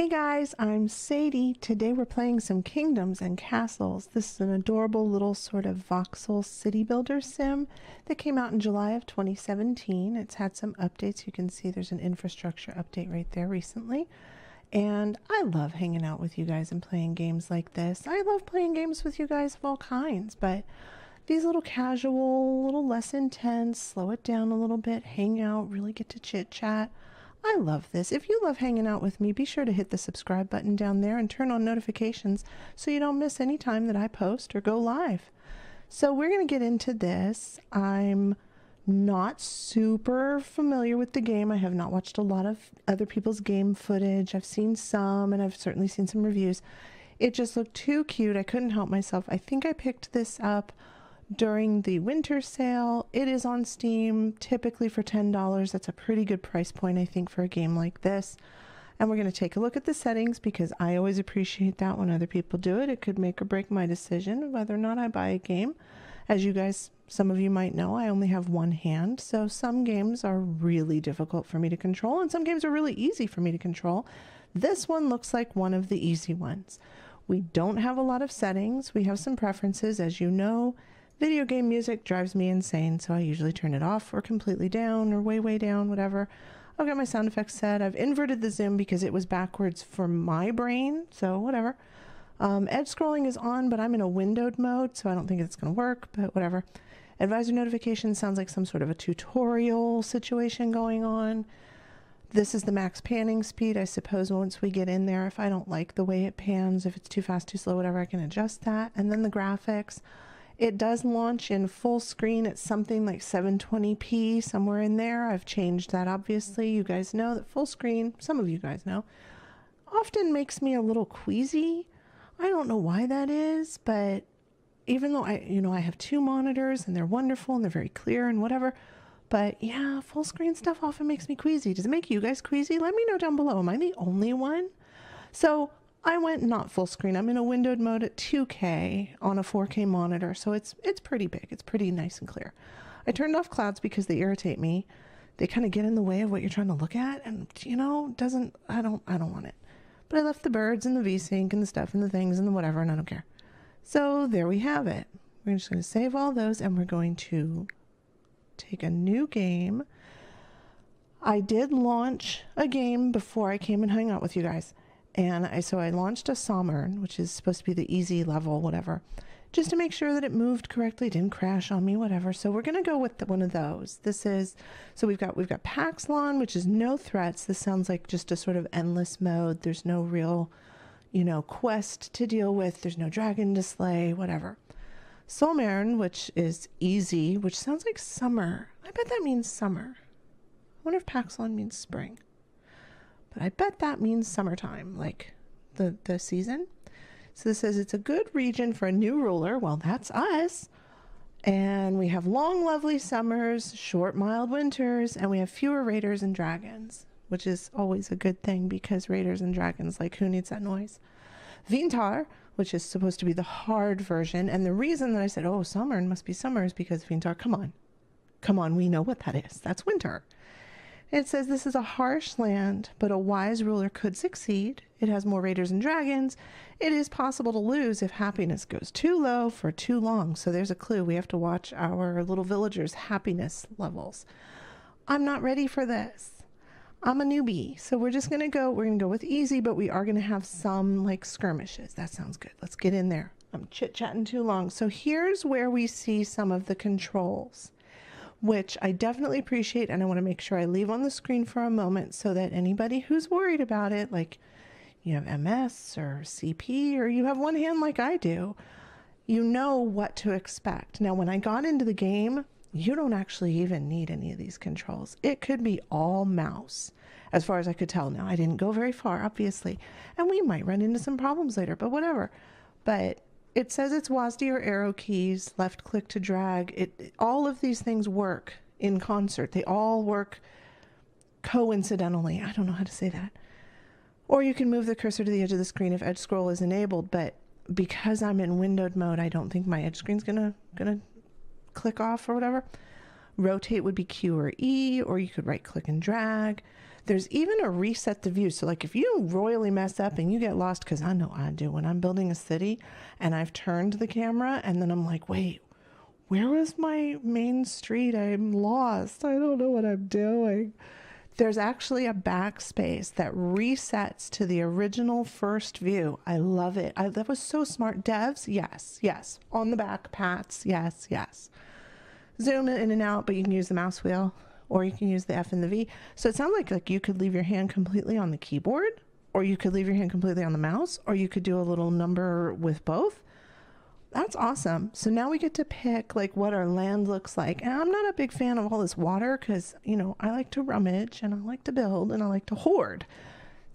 Hey guys, I'm Sadie. Today we're playing some Kingdoms and Castles. This is an adorable little sort of voxel city builder sim that came out in July of 2017. It's had some updates. You can see there's an infrastructure update right there recently. And I love hanging out with you guys and playing games like this. I love playing games with you guys of all kinds, but these little casual, little less intense, slow it down a little bit, hang out, really get to chit chat. I love this. If you love hanging out with me, be sure to hit the subscribe button down there and turn on notifications so you don't miss any time that I post or go live. So we're going to get into this. I'm not super familiar with the game. I have not watched a lot of other people's game footage. I've seen some, and I've certainly seen some reviews. It just looked too cute. I couldn't help myself. I think I picked this up during the winter sale. It is on Steam, typically for $10. That's a pretty good price point, I think, for a game like this. And we're going to take a look at the settings because I always appreciate that when other people do it. It could make or break my decision whether or not I buy a game. As you guys, some of you might know, I only have one hand, so some games are really difficult for me to control and some games are really easy for me to control. This one looks like one of the easy ones. We don't have a lot of settings. We have some preferences. As you know, video game music drives me insane, so I usually turn it off or completely down or way down, whatever. I've got my sound effects set. I've inverted the zoom because it was backwards for my brain, so whatever. Edge scrolling is on, but I'm in a windowed mode, so I don't think it's going to work, but whatever. Advisor notification sounds like some sort of a tutorial situation going on. This is the max panning speed. I suppose once we get in there, if I don't like the way it pans, if it's too fast, too slow, whatever, I can adjust that. And then the graphics. It does launch in full screen at something like 720p, somewhere in there. I've changed that, obviously. You guys know that full screen, some of you guys know, often makes me a little queasy. I don't know why that is, but even though I have two monitors and they're wonderful and they're very clear and whatever, but yeah, full screen stuff often makes me queasy. Does it make you guys queasy? Let me know down below. Am I the only one? So I went not full screen. I'm in a windowed mode at 2K on a 4K monitor, so it's pretty big. It's pretty nice and clear. I turned off clouds because they irritate me. They kind of get in the way of what you're trying to look at, and I don't want it. But I left the birds and the VSync and the stuff and the things and the whatever, and I don't care. So there we have it. We're just going to save all those, and we're going to take a new game. I did launch a game before I came and hung out with you guys. And I launched a Sommern, which is supposed to be the easy level, whatever, just to make sure that it moved correctly, didn't crash on me, whatever. So we're going to go with one of those. So we've got Paxlon, which is no threats. This sounds like just a sort of endless mode. There's no real, quest to deal with. There's no dragon to slay, whatever. Sommern, which is easy, which sounds like summer. I bet that means summer. I wonder if Paxlon means spring. But I bet that means summertime, like the season. So this says it's a good region for a new ruler. Well, that's us. And we have long, lovely summers, short, mild winters, and we have fewer raiders and dragons, which is always a good thing because raiders and dragons, like, who needs that noise? Vintar, which is supposed to be the hard version. And the reason that I said, oh, summer must be summer is because Vintar, come on, we know what that is. That's winter. It says this is a harsh land, but a wise ruler could succeed. It has more raiders and dragons. It is possible to lose if happiness goes too low for too long. So there's a clue. We have to watch our little villagers' happiness levels. I'm not ready for this. I'm a newbie. So we're going to go with easy, but we are going to have some like skirmishes. That sounds good. Let's get in there. I'm chit-chatting too long. So here's where we see some of the controls, which I definitely appreciate, and I want to make sure I leave on the screen for a moment so that anybody who's worried about it, like you have MS or CP, or you have one hand like I do, you know what to expect. Now, when I got into the game, you don't actually even need any of these controls. It could be all mouse, as far as I could tell. Now, I didn't go very far, obviously, and we might run into some problems later, but whatever. But it says it's WASD or arrow keys, left click to drag. All of these things work in concert. They all work coincidentally. I don't know how to say that. Or you can move the cursor to the edge of the screen if edge scroll is enabled, but because I'm in windowed mode, I don't think my edge screen's gonna click off or whatever. Rotate would be Q or E, or you could right click and drag. There's even a reset the view. So like if you royally mess up and you get lost, because I know I do when I'm building a city and I've turned the camera and then I'm like, wait, where was my main street? I'm lost. I don't know what I'm doing. There's actually a backspace that resets to the original first view. I love it. That was so smart. Devs, yes, yes. On the back, Pats, yes, yes. Zoom in and out, but you can use the mouse wheel or you can use the F and the V. So it sounds like you could leave your hand completely on the keyboard, or you could leave your hand completely on the mouse, or you could do a little number with both. That's awesome. So now we get to pick like what our land looks like. And I'm not a big fan of all this water because, you know, I like to rummage and I like to build and I like to hoard.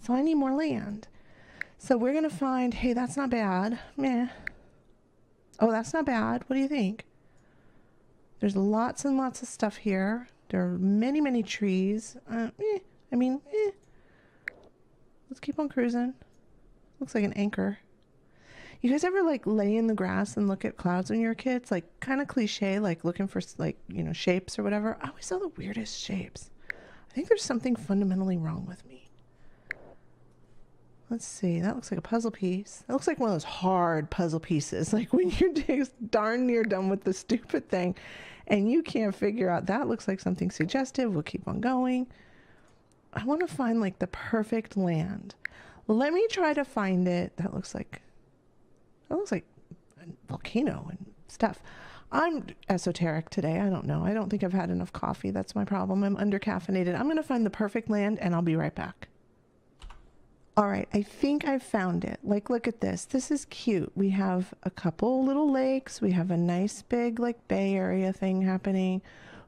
So I need more land. So we're going to find, hey, that's not bad. Meh. Oh, that's not bad. What do you think? There's lots and lots of stuff here. There are many, many trees. Let's keep on cruising. Looks like an anchor. You guys ever like lay in the grass and look at clouds when you're a kid? It's like kind of cliche, like looking for like, you know, shapes or whatever. I always saw the weirdest shapes. I think there's something fundamentally wrong with me. Let's see. That looks like a puzzle piece. That looks like one of those hard puzzle pieces. Like when you're just darn near done with the stupid thing and you can't figure out. That looks like something suggestive. We'll keep on going. I want to find like the perfect land. Let me try to find it. That looks like a volcano and stuff. I'm esoteric today. I don't know. I don't think I've had enough coffee. That's my problem. I'm under-caffeinated. I'm going to find the perfect land and I'll be right back. All right. I think I've found it. Like, look at this. This is cute. We have a couple little lakes. We have a nice big like bay area thing happening.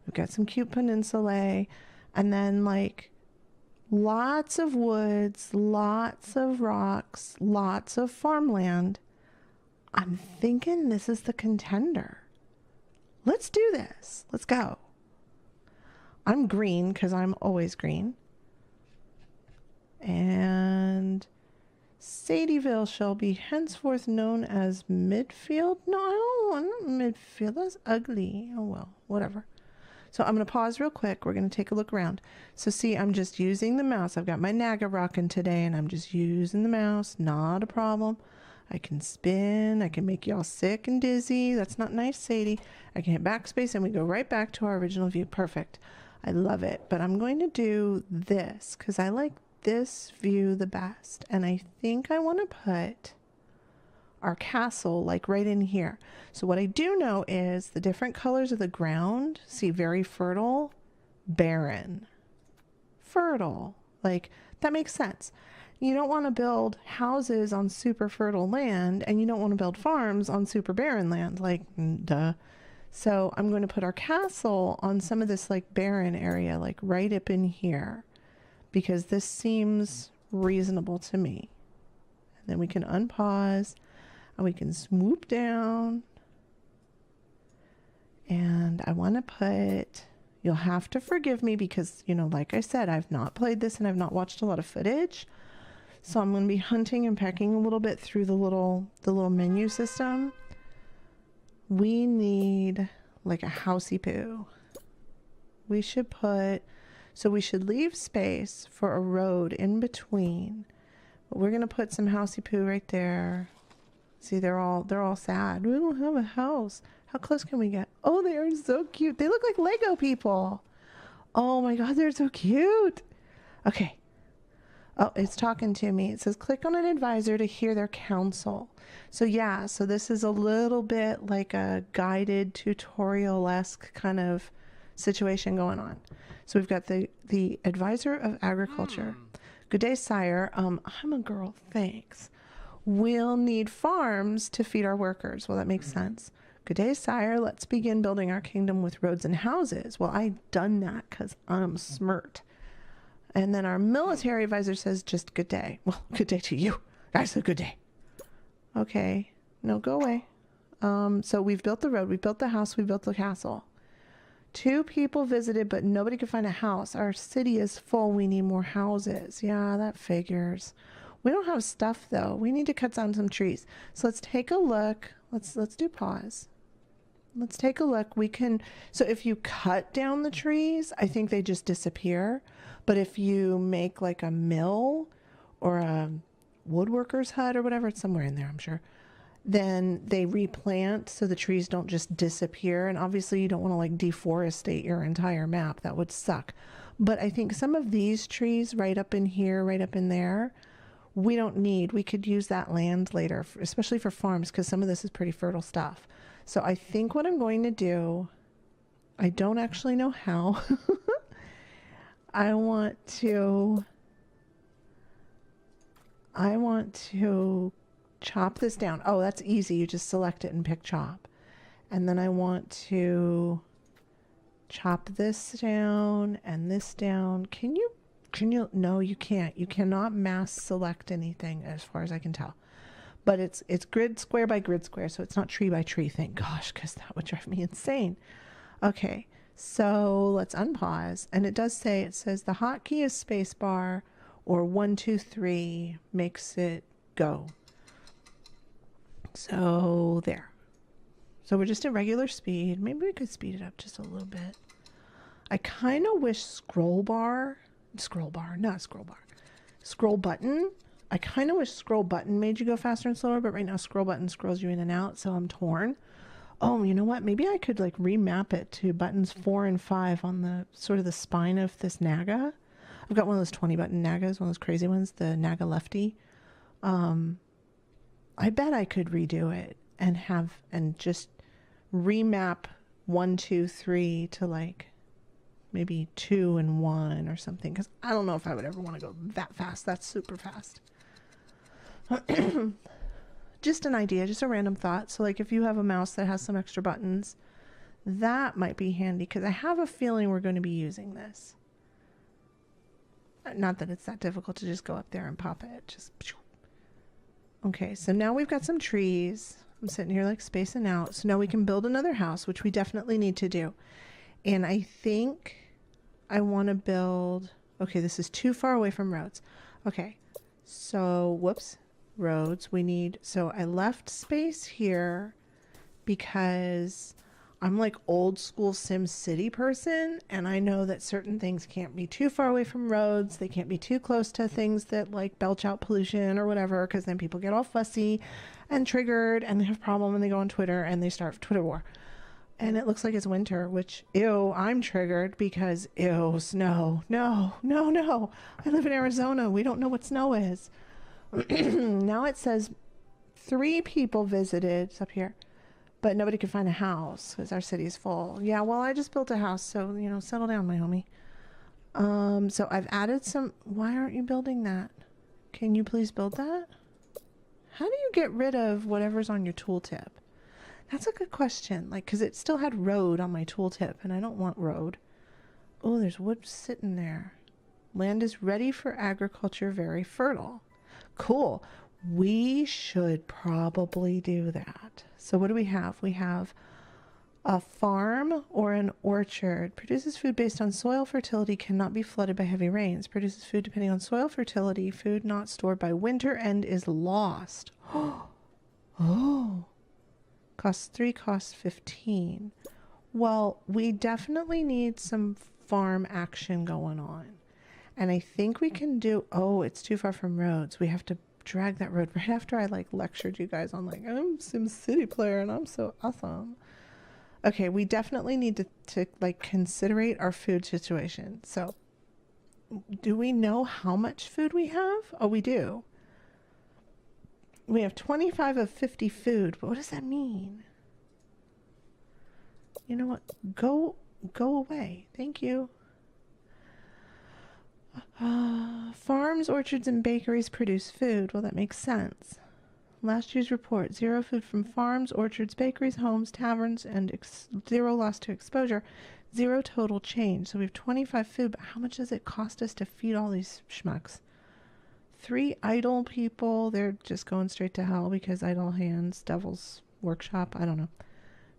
We've got some cute peninsulae. And then like lots of woods, lots of rocks, lots of farmland. I'm thinking this is the contender. Let's do this. Let's go. I'm green because I'm always green. And Sadieville shall be henceforth known as Midfield. No, I don't want Midfield. That's ugly. Oh, well, whatever. So I'm going to pause real quick. We're going to take a look around. So see, I'm just using the mouse. I've got my Naga rocking today and I'm just using the mouse. Not a problem. I can spin. I can make y'all sick and dizzy. That's not nice, Sadie. I can hit backspace and we go right back to our original view. Perfect. I love it. But I'm going to do this because I like this view the best. And I think I want to put our castle like right in here. So what I do know is the different colors of the ground. See, very fertile, barren, fertile. Like that makes sense. You don't want to build houses on super fertile land and you don't want to build farms on super barren land. Like, duh. So I'm going to put our castle on some of this like barren area, like right up in here, because this seems reasonable to me. And then we can unpause and we can swoop down. And I want to put, you'll have to forgive me because, you know, like I said, I've not played this and I've not watched a lot of footage. So I'm going to be hunting and pecking a little bit through the little menu system. We need like a housey poo. We should we should leave space for a road in between. But we're going to put some housey poo right there. See, they're all sad. We don't have a house. How close can we get? Oh, they are so cute. They look like Lego people. Oh my God, they're so cute. Okay. Oh, it's talking to me. It says, click on an advisor to hear their counsel. So yeah, so this is a little bit like a guided tutorial-esque kind of situation going on. So we've got the advisor of agriculture. Good day, sire. I'm a girl, thanks. We'll need farms to feed our workers. Well, that makes sense. Good day, sire. Let's begin building our kingdom with roads and houses. Well, I've done that because I'm smart. And then our military advisor says, just good day. Well, good day to you. I said good day. Okay. No, go away. So we've built the road. We built the house. We built the castle. 2 people visited, but nobody could find a house. Our city is full. We need more houses. Yeah, that figures. We don't have stuff, though. We need to cut down some trees. So let's take a look. Let's do pause. Let's take a look. We can, so if you cut down the trees, I think they just disappear. But if you make like a mill or a woodworker's hut or whatever, it's somewhere in there, I'm sure, then they replant so the trees don't just disappear. And obviously you don't want to like deforestate your entire map. That would suck. But I think some of these trees right up in here, right up in there, we don't need. We could use that land later, especially for farms, because some of this is pretty fertile stuff. So I think what I'm going to do, I don't actually know how. I want to chop this down. Oh, that's easy. You just select it and pick chop. And then I want to chop this down and this down. Can you, no, you can't. You cannot mass select anything as far as I can tell. But it's grid square by grid square, so it's not tree by tree, thank gosh, because that would drive me insane. Okay, so let's unpause. And it does say, it says the hotkey is spacebar or 1, 2, 3 makes it go. So there. So we're just at regular speed. Maybe we could speed it up just a little bit. I kind of wish scroll button. I kind of wish scroll button made you go faster and slower, but right now scroll button scrolls you in and out, so I'm torn. Oh, you know what? Maybe I could like remap it to buttons 4 and 5 on the sort of the spine of this Naga. I've got one of those 20 button Nagas, one of those crazy ones, the Naga Lefty. I bet I could redo it and just remap 1, 2, 3 to like maybe 2 and 1 or something, because I don't know if I would ever want to go that fast. That's super fast. Just an idea, just a random thought. So like if you have a mouse that has some extra buttons, that might be handy, because I have a feeling we're going to be using this. Not that it's that difficult to just go up there and pop it. Just okay, so now we've got some trees. I'm sitting here like spacing out. So now we can build another house, which we definitely need to do. And I think I want to build, okay, this is too far away from roads. Okay, so whoops, roads. We need, so I left space here because I'm like old school Sim City person, and I know that certain things can't be too far away from roads. They can't be too close to things that like belch out pollution or whatever, because then people get all fussy and triggered and they have a problem and they go on Twitter and they start Twitter war. And it looks like it's winter, which, ew, I'm triggered because, ew, snow. No, no, no. I live in Arizona. We don't know what snow is. Now it says 3 people visited. It's up here. But nobody could find a house because our city's full. Yeah, well, I just built a house, so, you know, settle down, my homie. So I've added some... Why aren't you building that? Can you please build that? How do you get rid of whatever's on your tooltip? That's a good question. Like, because it still had road on my tooltip, and I don't want road. Oh, there's wood sitting there. Land is ready for agriculture, very fertile. Cool. We should probably do that. So what do we have? We have a farm or an orchard. Produces food based on soil fertility, cannot be flooded by heavy rains. Produces food depending on soil fertility. Food not stored by winter end is lost. Oh. Costs 3, costs 15. Well, we definitely need some farm action going on. And I think we can do... Oh, it's too far from roads. We have to drag that road right after I like lectured you guys on like, I'm a Sim City player and I'm so awesome. Okay, we definitely need to like considerate our food situation. So do we know how much food we have? Oh, we do. We have 25 of 50 food. But what does that mean? You know what? Go away. Thank you. Farms, orchards, and bakeries produce food. Well, that makes sense. Last year's report, 0 food from farms, orchards, bakeries, homes, taverns, and 0 loss to exposure. 0 total change. So we have 25 food, but how much does it cost us to feed all these schmucks? 3 idle people. They're just going straight to hell because idle hands, devil's workshop. I don't know.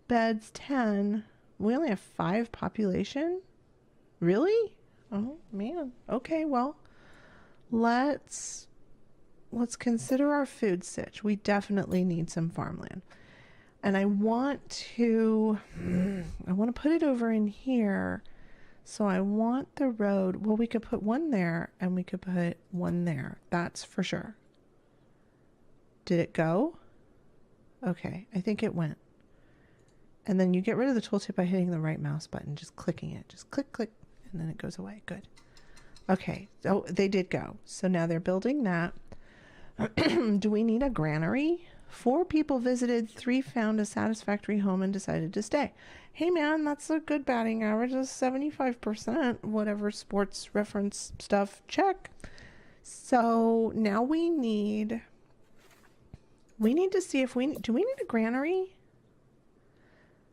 Beds, 10. We only have 5 population? Really? Oh, man. Okay, well, let's consider our food sitch. We definitely need some farmland. And I want to put it over in here. So I want the road. Well, we could put one there and we could put one there. That's for sure. Did it go? Okay, I think it went. And then you get rid of the tooltip by hitting the right mouse button, just clicking it. Just click, click, and then it goes away. Good. Okay, oh, they did go. So now they're building that. Do we need a granary? 4 people visited, 3 found a satisfactory home and decided to stay. Hey man, that's a good batting average of 75%, whatever sports reference stuff, check. So now we need to see if do we need a granary?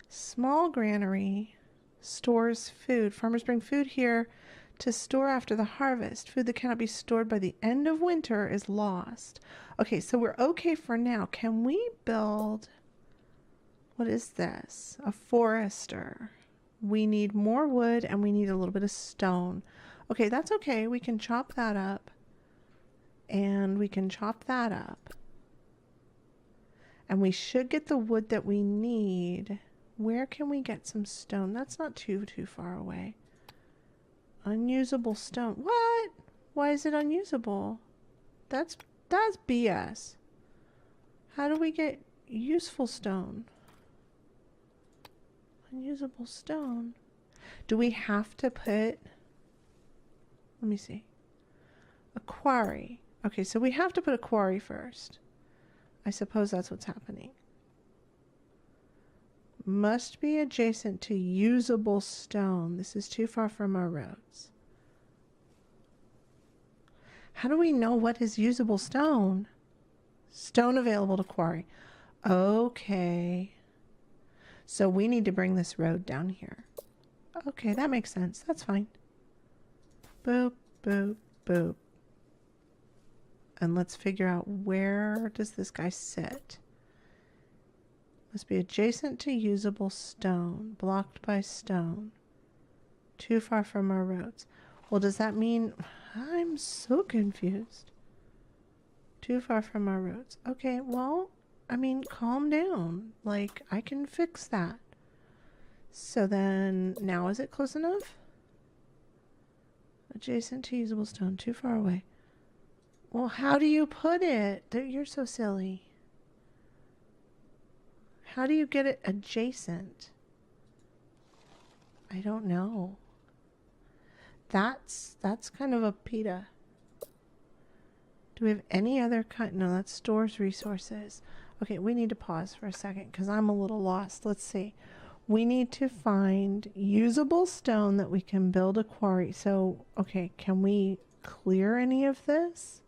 Small granary stores food. Farmers bring food here to store after the harvest. Food that cannot be stored by the end of winter is lost. Okay, so we're okay for now. Can we build, what is this? A forester. We need more wood and we need a little bit of stone. Okay, that's okay. We can chop that up. And we can chop that up. And we should get the wood that we need. Where can we get some stone? That's not too far away. Unusable stone. What? Why is it unusable? That's BS. How do we get useful stone? Unusable stone. Do we have to put, let me see, a quarry? Okay, so we have to put a quarry first. I suppose that's what's happening. Must be adjacent to usable stone. This is too far from our roads. How do we know what is usable stone? Stone available to quarry. Okay. So we need to bring this road down here. Okay, that makes sense. That's fine. Boop, boop, boop. And let's figure out, where does this guy sit? Must be adjacent to usable stone. Blocked by stone. Too far from our roads. Well, does that mean... I'm so confused. Too far from our roads. Okay, well, I mean, calm down. Like, I can fix that. So then, now is it close enough? Adjacent to usable stone. Too far away. Well, how do you put it? You're so silly. How do you get it adjacent? I don't know. That's kind of a pita. Do we have any other kind? No, that stores resources. Okay, we need to pause for a second because I'm a little lost. Let's see. We need to find usable stone that we can build a quarry. So, okay, can we clear any of this?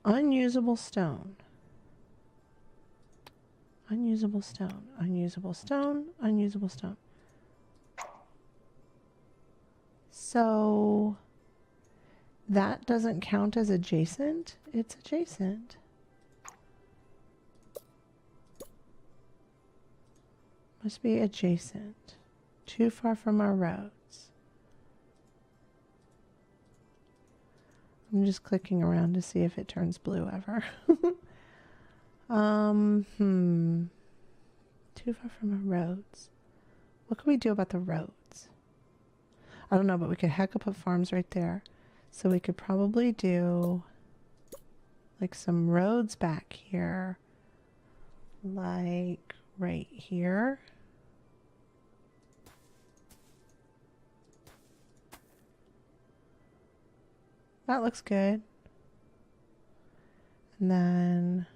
Unusable stone. Unusable stone. Unusable stone. Unusable stone. So that doesn't count as adjacent. It's adjacent. Must be adjacent. Too far from our roads. I'm just clicking around to see if it turns blue ever. Too far from our roads. What can we do about the roads? I don't know, but we could heck up farms right there. So we could probably do like some roads back here. Like right here. That looks good. And then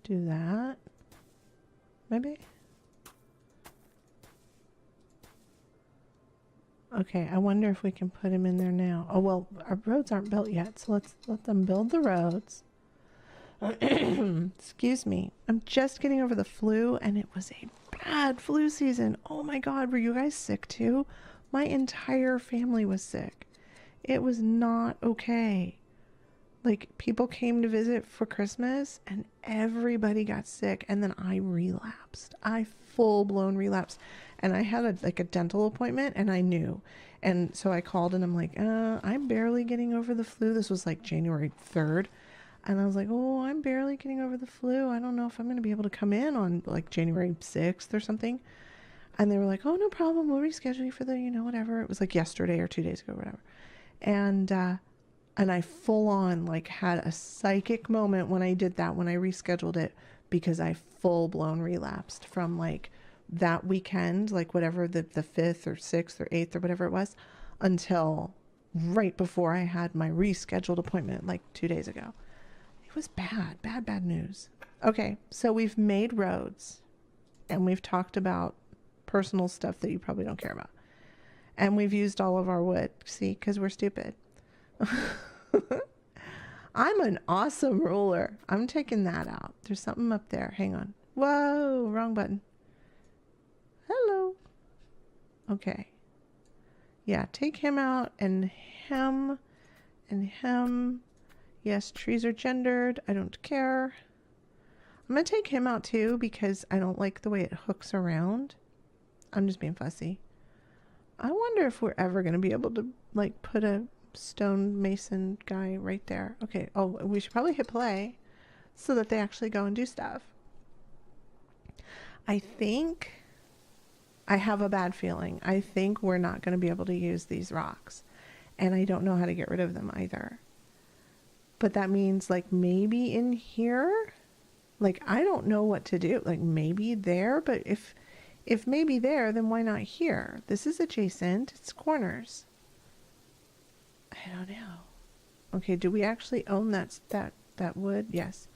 do that. Maybe. Okay, I wonder if we can put him in there now. Oh, well, our roads aren't built yet, so let's let them build the roads. Excuse me. I'm just getting over the flu, and it was a bad flu season. Oh my God, were you guys sick too? My entire family was sick. It was not okay. Like, people came to visit for Christmas, and everybody got sick, and then I relapsed. I full-blown relapsed. And I had a dental appointment, and I knew. And so I called, and I'm like, I'm barely getting over the flu. This was like January 3rd. And I was like, oh, I'm barely getting over the flu. I don't know if I'm going to be able to come in on like January 6th or something. And they were like, oh, no problem. We'll reschedule you for the, whatever. It was like yesterday or 2 days ago, whatever. And I full on like had a psychic moment when I did that, when I rescheduled it, because I full blown relapsed from like that weekend, like whatever the 5th or 6th or 8th or whatever it was, until right before I had my rescheduled appointment like 2 days ago. It was bad news. Okay, so we've made roads and we've talked about personal stuff that you probably don't care about. And we've used all of our wood, see, because we're stupid. I'm an awesome ruler. I'm taking that out. There's something up there. Hang on. Whoa, wrong button. Hello. Okay. Yeah, take him out and him and him. Yes, trees are gendered. I don't care. I'm going to take him out too because I don't like the way it hooks around. I'm just being fussy. I wonder if we're ever going to be able to like put a stone mason guy right there. Okay. Oh, we should probably hit play so that they actually go and do stuff. I think I have a bad feeling. I think we're not going to be able to use these rocks, and I don't know how to get rid of them either. But that means like maybe in here, like I don't know what to do. Like maybe there, but if maybe there, then why not here? This is adjacent. It's corners. I don't know. Okay, do we actually own that wood? Yes.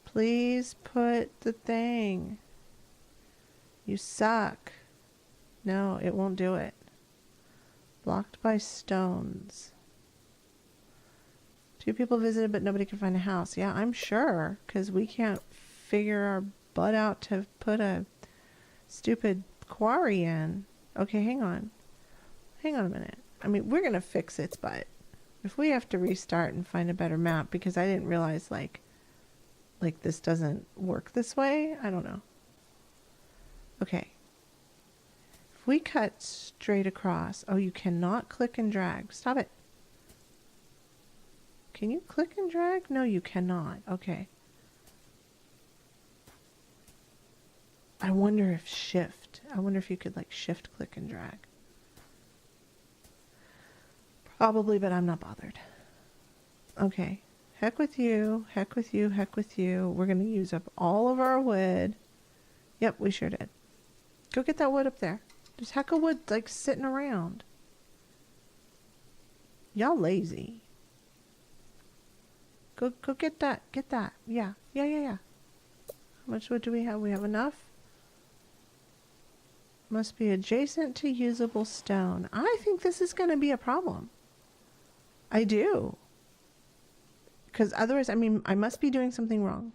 Please put the thing. You suck. No, it won't do it. Blocked by stones. 2 people visited, but nobody could find a house. Yeah, I'm sure, because we can't figure our butt out to put a stupid quarry in. Okay, hang on. Hang on a minute. I mean, we're going to fix its butt. If we have to restart and find a better map, because I didn't realize, like this doesn't work this way. I don't know. Okay. If we cut straight across. Oh, you cannot click and drag. Stop it. Can you click and drag? No, you cannot. Okay. I wonder if you could like shift, click, and drag. Probably, but I'm not bothered. Okay. Heck with you. Heck with you. Heck with you. We're going to use up all of our wood. Yep, we sure did. Go get that wood up there. There's heck of wood like sitting around. Y'all lazy. Go get that. Get that. Yeah. How much wood do we have? We have enough? Must be adjacent to usable stone. I think this is going to be a problem. I do. Because otherwise, I mean, I must be doing something wrong.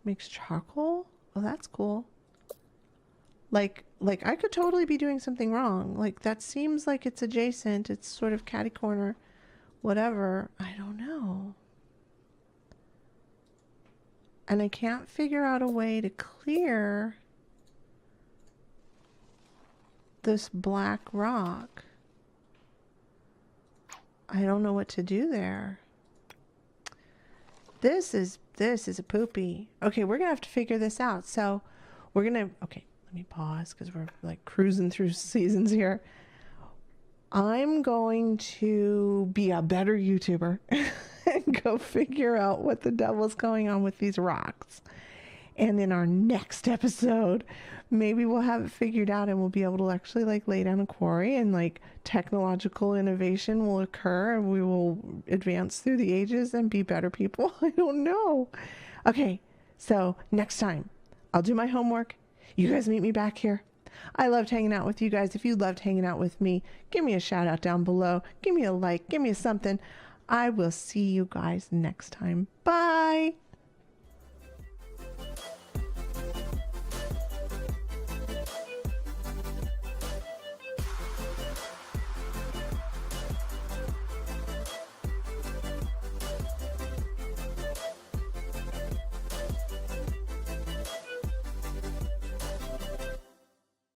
Makes charcoal? Oh, that's cool. Like I could totally be doing something wrong. Like that seems like it's adjacent. It's sort of catty corner. Whatever. I don't know. And I can't figure out a way to clear this black rock. I don't know what to do there. This is a poopy. Okay, we're gonna have to figure this out. So we're gonna, okay, let me pause because we're like cruising through seasons here. I'm going to be a better YouTuber and go figure out what the devil's going on with these rocks. And in our next episode, maybe we'll have it figured out and we'll be able to actually like lay down a quarry and like technological innovation will occur and we will advance through the ages and be better people. I don't know. Okay, so next time I'll do my homework. You guys meet me back here. I loved hanging out with you guys. If you loved hanging out with me, give me a shout out down below. Give me a like. Give me a something. I will see you guys next time. Bye.